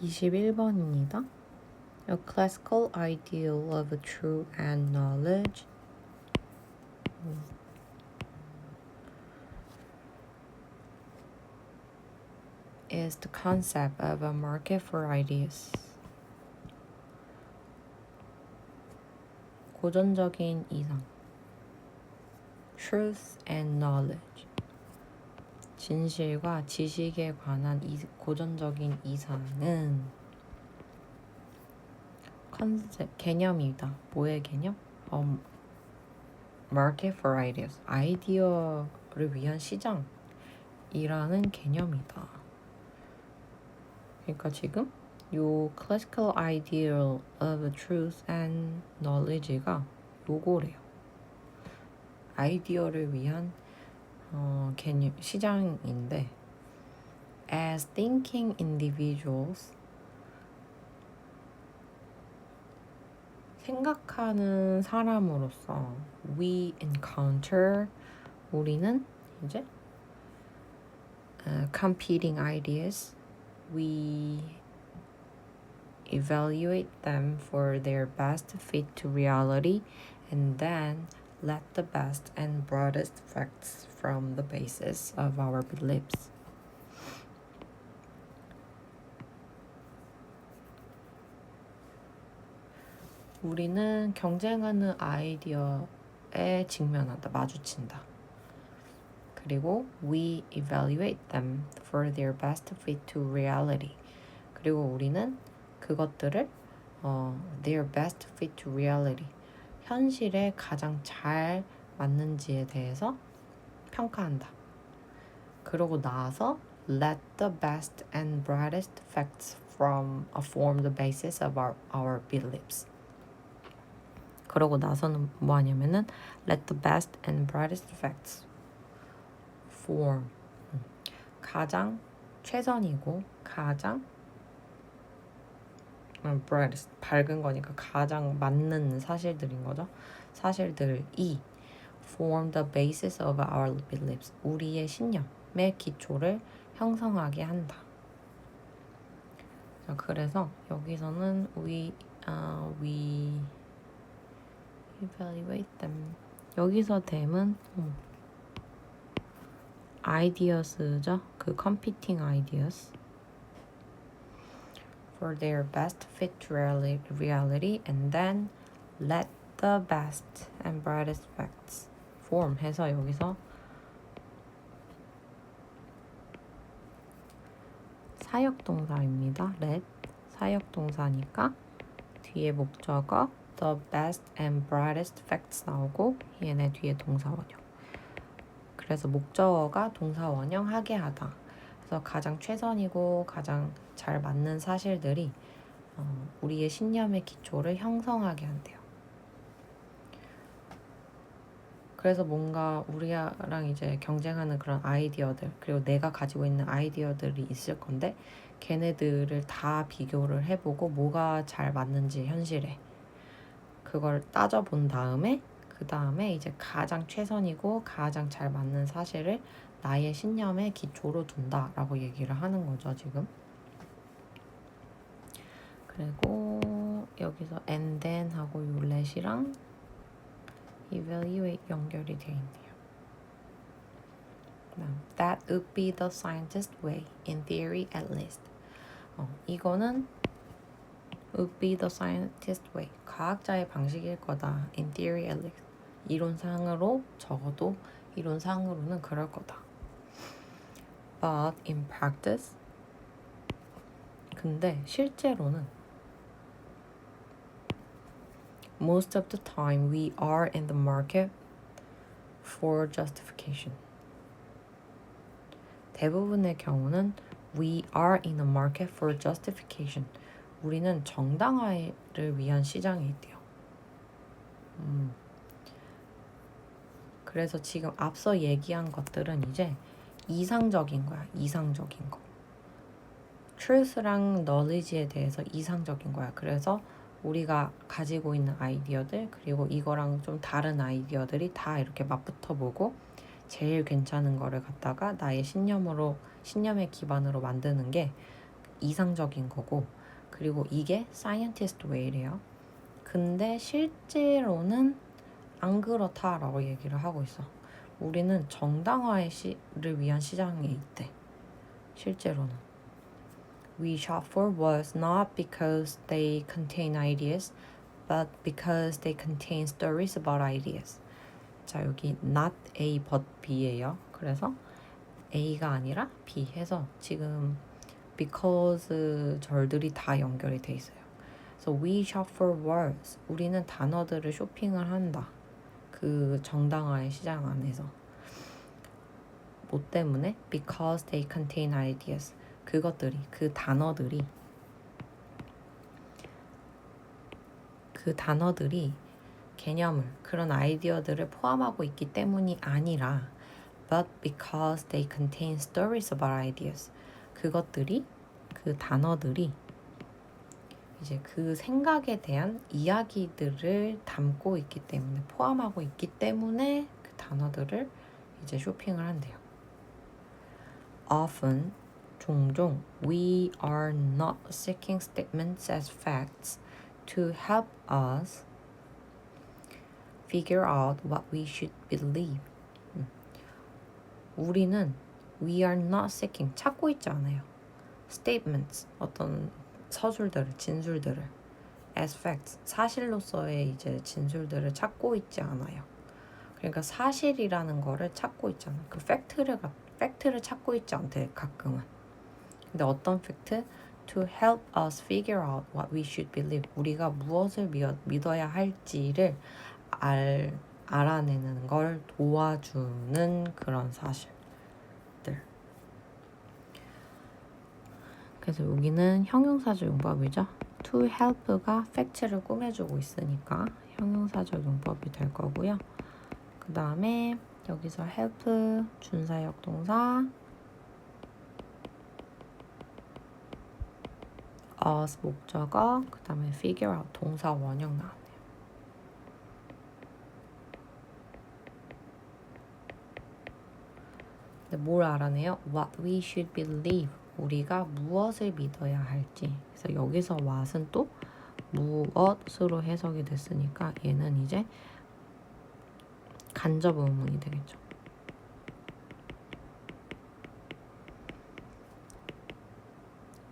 21번입니다. A classical ideal of truth and knowledge is the concept of a market for ideas. 고전적인 이상 Truth and knowledge 진실과 지식에 관한 고전적인 이상은 컨셉, 개념이다. 뭐의 개념? Market for ideas. 아이디어를 위한 시장이라는 개념이다. 그러니까 지금 요 classical ideal of truth and knowledge가 요거래요. 아이디어를 위한 개념, 시장인데 as thinking individuals 생각하는 사람으로서 we encounter 우리는 이제 competing ideas we evaluate them for their best fit to reality and then let the best and broadest facts from the basis of our beliefs. 우리는 경쟁하는 아이디어에 직면한다, 마주친다. 그리고 we evaluate them for their best fit to reality. 그리고 우리는 그것들을 their best fit to reality, 현실에 가장 잘 맞는지에 대해서 평가한다. 그러고 나서 let the best and brightest facts form the basis of our beliefs. 그러고 나서는 뭐 하냐면은 let the best and brightest facts form 가장 최선이고 가장 brightest 밝은 거니까 가장 맞는 사실들인 거죠. 사실들이 form the basis of our beliefs 우리의 신념의 기초를 형성하게 한다. 자, 그래서 여기서는 we evaluate them. 여기서 them은 ideas죠. 그 competing ideas for their best fit to reality and then let the best and brightest facts form 해서 여기서 사역동사입니다. let 사역동사니까 뒤에 목적어 the best and brightest facts 나오고 얘네 뒤에 동사원형. 그래서 목적어가 동사원형 하게 하다. 그래서 가장 최선이고 가장 잘 맞는 사실들이 우리의 신념의 기초를 형성하게 한대요. 그래서 뭔가 우리랑 이제 경쟁하는 그런 아이디어들 그리고 내가 가지고 있는 아이디어들이 있을 건데 걔네들을 다 비교를 해보고 뭐가 잘 맞는지 현실에 그걸 따져본 다음에 그 다음에 이제 가장 최선이고 가장 잘 맞는 사실을 나의 신념의 기초로 둔다라고 얘기를 하는 거죠 지금. 그리고 여기서 and then 하고 요 let이랑 evaluate 연결이 되어 있네요. That would be the scientist way, in theory at least. 이거는 would be the scientist way. 과학자의 방식일 거다. In theory at least. 이론상으로 적어도 이론상으로는 그럴 거다. But in practice. 근데 실제로는 most of the time we are in the market for justification. 대부분의 경우는 we are in the market for justification. 우리는 정당화를 위한 시장에 있대요. 그래서 지금 앞서 얘기한 것들은 이제 이상적인 거야. 이상적인 거. truth랑 knowledge에 대해서 이상적인 거야. 그래서 우리가 가지고 있는 아이디어들 그리고 이거랑 좀 다른 아이디어들이 다 이렇게 맞붙어 보고 제일 괜찮은 거를 갖다가 나의 신념의 기반으로 만드는 게 이상적인 거고, 그리고 이게 scientist way래요. 근데 실제로는 안 그렇다라고 얘기를 하고 있어. 우리는 정당화를 위한 시장에 있대. 실제로는. We shop for words not because they contain ideas, but because they contain stories about ideas. 자, 여기 not A but B예요. 그래서 A가 아니라 B 해서 지금 because 절들이 다 연결이 돼 있어요. So we shop for words. 우리는 단어들을 쇼핑을 한다. 그 정당화의 시장 안에서. 뭐 때문에? Because they contain ideas. 그것들이, 그 단어들이 개념을, 그런 아이디어들을 포함하고 있기 때문이 아니라 but because they contain stories about ideas. 그것들이, 그 단어들이 이제 그 생각에 대한 이야기들을 담고 있기 때문에, 포함하고 있기 때문에 그 단어들을 이제 쇼핑을 한대요. Often, 종종, we are not seeking statements as facts to help us figure out what we should believe. 우리는 we are not seeking, 찾고 있지 않아요. statements, 어떤 서술들을, 진술들을 as facts, 사실로서의 이제 진술들을 찾고 있지 않아요. 그러니까 사실이라는 거를 찾고 있잖아. 그 팩트를 찾고 있지 않대, 가끔은. 근데 어떤 팩트? To help us figure out what we should believe. 우리가 무엇을 믿어야 할지를 알아내는 걸 도와주는 그런 사실들. 그래서 여기는 형용사적 용법이죠. To help가 팩트를 꾸며주고 있으니까 형용사적 용법이 될 거고요. 그 다음에 여기서 help 준사역 동사, us 목적어, 그 다음에 figure out 동사 원형 나왔네요. 근데 뭘 알아내요? What we should believe. 우리가 무엇을 믿어야 할지. 그래서 여기서 what은 또 무엇으로 해석이 됐으니까 얘는 이제 간접 의문이 되겠죠.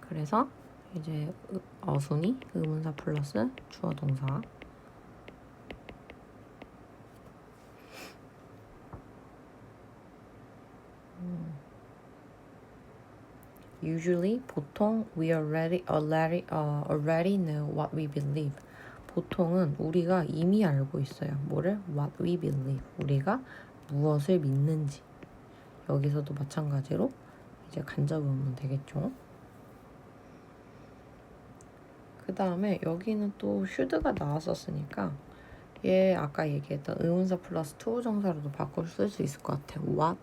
그래서 이제 어순이 의문사 플러스 주어 동사. Usually 보통 we already know what we believe. 보통은 우리가 이미 알고 있어요. 뭐를? What we believe. 우리가 무엇을 믿는지. 여기서도 마찬가지로 이제 간접 의문 되겠죠. 그 다음에 여기는 또 should가 나왔었으니까 얘 아까 얘기했던 의문사 플러스 투부정사로도 바꿔 쓸 수 있을 것 같아요. What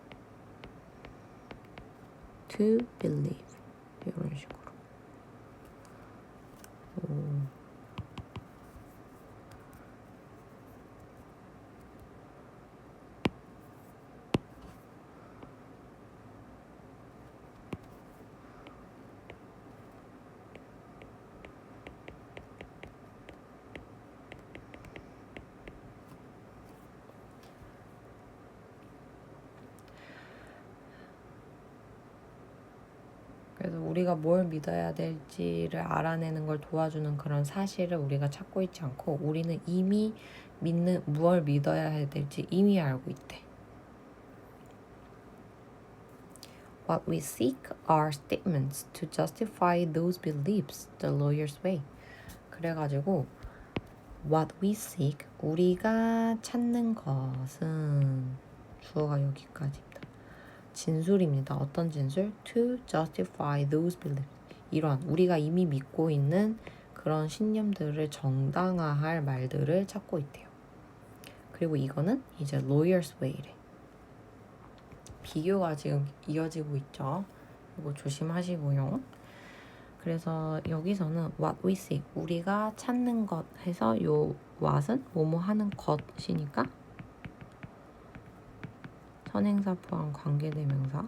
to believe. 이런 식으로. 그래서 우리가 뭘 믿어야 될지를 알아내는 걸 도와주는 그런 사실을 우리가 찾고 있지 않고 우리는 이미 뭘 믿어야 될지 이미 알고 있대. What we seek are statements to justify those beliefs the lawyer's way. 그래가지고 what we seek, 우리가 찾는 것은 주어가 여기까지입니다. 진술입니다. 어떤 진술? To justify those beliefs. 이런 우리가 이미 믿고 있는 그런 신념들을 정당화할 말들을 찾고 있대요. 그리고 이거는 이제 lawyer's way래. 비교가 지금 이어지고 있죠. 이거 조심하시고요. 그래서 여기서는 what we seek, 우리가 찾는 것 해서 요 what은 뭐뭐 하는 것이니까 선행사 포함 관계대명사.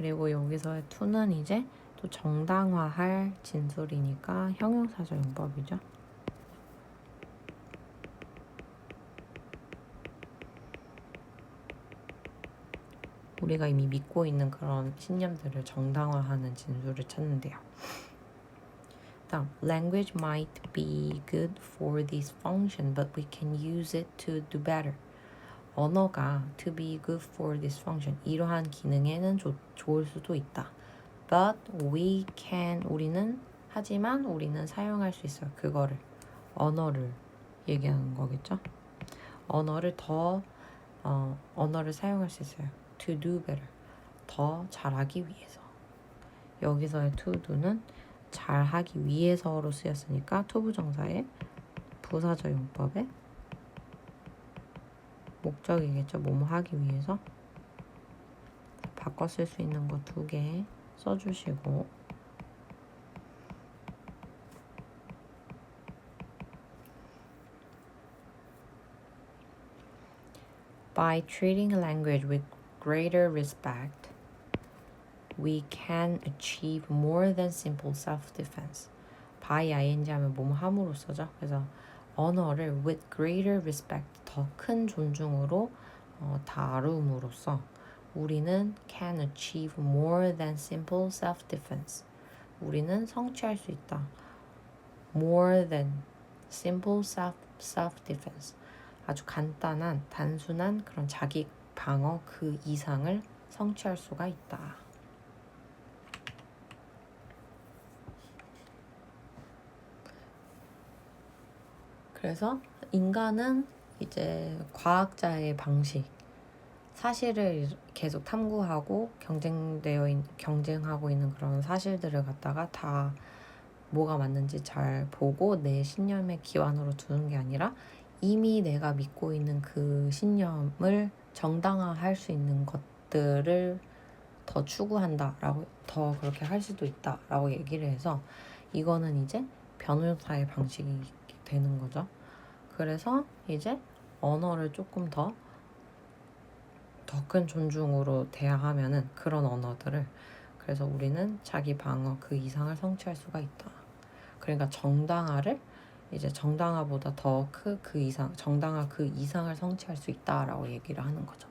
그리고 여기서의 to는 이제 또 정당화할 진술이니까 형용사적 용법이죠. 우리가 이미 믿고 있는 그런 신념들을 정당화하는 진술을 찾는데요. 다음, language might be good for this function, but we can use it to do better. 언어가 to be good for this function, 이러한 기능에는 좋을 수도 있다. But we can, 하지만 우리는 사용할 수 있어요. 그거를, 언어를 얘기하는 거겠죠. 언어를 언어를 사용할 수 있어요. To do better, 더 잘하기 위해서. 여기서의 to do는 잘하기 위해서로 쓰였으니까 투부정사의 부사적 용법의 목적이겠죠. 뭐뭐 하기 위해서. 바꿔 쓸 수 있는 거 2개 써주시고, By treating language with greater respect, we can achieve more than simple self-defense. by ing 하면 뭐뭐 함으로써죠. 그래서 언어를 with greater respect, 더 큰 존중으로 다룸으로써 우리는 can achieve more than simple self-defense. 우리는 성취할 수 있다. more than simple self-defense. 아주 간단한, 단순한 그런 자기 방어 그 이상을 성취할 수가 있다. 그래서 인간은 이제 과학자의 방식, 사실을 계속 탐구하고 경쟁하고 있는 그런 사실들을 갖다가 다 뭐가 맞는지 잘 보고 내 신념의 기반으로 두는 게 아니라 이미 내가 믿고 있는 그 신념을 정당화할 수 있는 것들을 더 추구한다라고, 더 그렇게 할 수도 있다라고 얘기를 해서 이거는 이제 변호사의 방식이 되는 거죠. 그래서 이제 언어를 조금 더 큰 존중으로 대하면은 그런 언어들을, 그래서 우리는 자기 방어 그 이상을 성취할 수가 있다. 그러니까 정당화를 이제 정당화보다 더 그 이상, 정당화 그 이상을 성취할 수 있다라고 얘기를 하는 거죠.